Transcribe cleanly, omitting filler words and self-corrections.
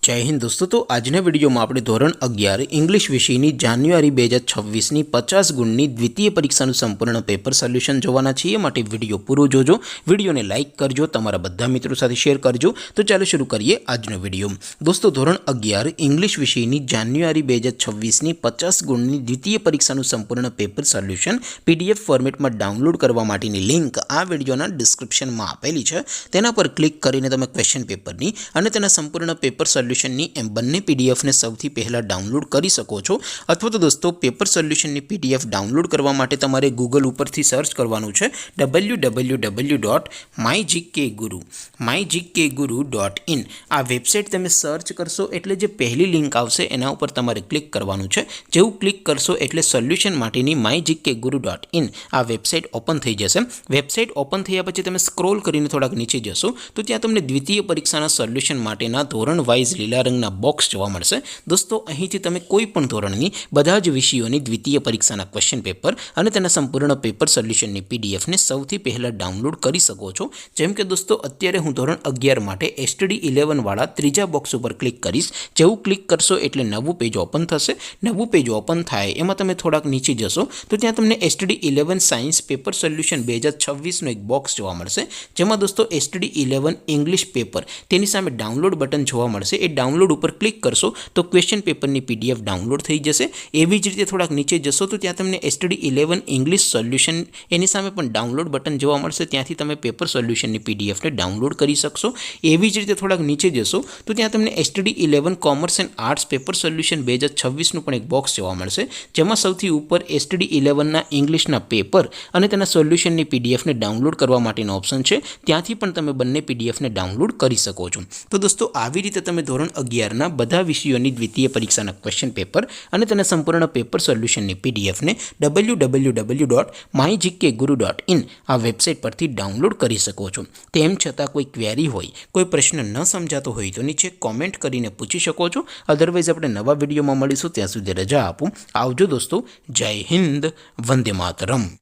जय हिंद दोस्तों। तो આજના વિડીયોમાં આપણે ધોરણ 11 ઇંગ્લિશ વિષયની જાન્યુઆરી 2026ની 50 ગુણની દ્વિતીય પરીક્ષાનું સંપૂર્ણ પેપર સોલ્યુશન જોવાના છીએ। માટે વિડીયો પૂરો જોજો, વિડીયોને લાઇક કરજો, તમારા બધા મિત્રો સાથે શેર કરજો। તો ચાલો શરૂ કરીએ આજનો વિડીયો। દોસ્તો ધોરણ 11 ઇંગ્લિશ વિષયની જાન્યુઆરી 2026ની 50 ગુણની દ્વિતીય પરીક્ષાનું સંપૂર્ણ પેપર સોલ્યુશન પીડીએફ ફોર્મેટમાં ડાઉનલોડ કરવા માટેની લિંક આ વિડીયોના ડિસ્ક્રિપ્શનમાં આપેલી છે। તેના પર ક્લિક કરીને તમે ક્વેશ્ચન પેપરની અને તેના સંપૂર્ણ પેપર સોલ્યુશનની એમ બંને પીડીએફને સૌથી પહેલાં ડાઉનલોડ કરી શકો છો। અથવા તો દોસ્તો પેપર સોલ્યુશનની પીડીએફ ડાઉનલોડ કરવા માટે તમારે ગૂગલ ઉપરથી સર્ચ કરવાનું છે www.mygkguru.in। આ વેબસાઇટ તમે સર્ચ કરશો એટલે જે પહેલી લિંક આવશે એના ઉપર તમારે ક્લિક કરવાનું છે। જેવું ક્લિક કરશો એટલે સોલ્યુશન માટેની mygkguru.in આ વેબસાઇટ ઓપન થઈ જશે। વેબસાઇટ ઓપન થયા પછી તમે સ્ક્રોલ કરીને થોડાક નીચે જશો તો ત્યાં તમને દ્વિતીય પરીક્ષાના સોલ્યુશન માટેના ધોરણ વાઇઝ લીલા રંગના બોક્સ જોવા મળશે। દોસ્તો અહીંથી તમે કોઈ પણ ધોરણની બધા જ વિષયોની દ્વિતીય પરીક્ષાના ક્વેશ્ચન પેપર અને તેના સંપૂર્ણ પેપર સોલ્યુશનની પીડીએફને સૌથી પહેલાં ડાઉનલોડ કરી શકો છો। જેમ કે દોસ્તો અત્યારે હું ધોરણ 11 માટે STD 11 વાળા ત્રીજા બોક્સ ઉપર ક્લિક કરીશ। જેવું ક્લિક કરશો એટલે નવું પેજ ઓપન થશે। નવું પેજ ઓપન થાય એમાં તમે થોડાક નીચે જશો તો ત્યાં તમને STD 11 સાયન્સ પેપર સોલ્યુશન 2026નો એક બોક્સ જોવા મળશે। જેમાં દોસ્તો STD 11 ઇંગ્લિશ પેપર તેની સામે ડાઉનલોડ બટન જોવા મળશે। એ ડાઉનલોડ ઉપર ક્લિક કરશો તો ક્વેશ્ચન પેપરની પીડીએફ ડાઉનલોડ થઈ જશે। એવી જ રીતે થોડાક નીચે જશો તો ત્યાં તમને STD 11 ઇંગ્લિશ સોલ્યુશન એની સામે પણ ડાઉનલોડ બટન જોવા મળશે। ત્યાંથી તમે પેપર સોલ્યુશનની પીડીએફને ડાઉનલોડ કરી શકશો। એવી જ રીતે થોડાક નીચે જશો તો ત્યાં તમને STD 11 commerce and arts paper solution 2026નું પણ એક બોક્સ જોવા મળશે। જેમાં સૌથી ઉપર STD 11ના ઇંગ્લિશના પેપર અને તેના સોલ્યુશનની પીડીએફને ડાઉનલોડ કરવા માટેનો ઓપ્શન છે। ત્યાંથી પણ તમે બંને પીડીએફને ડાઉનલોડ કરી શકો છો। તો દોસ્તો આવી રીતે તમે ધોરણ 11ના બધા વિષયોની દ્વિતીય પરીક્ષાના ક્વેશ્ચન પેપર અને તેના સંપૂર્ણ પેપર સોલ્યુશનની પીડીએફને www.mygkguru.in આ વેબસાઇટ પરથી ડાઉનલોડ કરી શકો છો। તેમ છતાં કોઈ ક્વેરી હોય, કોઈ પ્રશ્ન ન સમજાતો હોય તો નીચે કોમેન્ટ કરીને પૂછી શકો છો। અધરવાઇઝ આપણે નવા વિડીયોમાં મળીશું, ત્યાં સુધી રજા આપો। આવજો દોસ્તો। જય હિન્દ, વંદે માતરમ।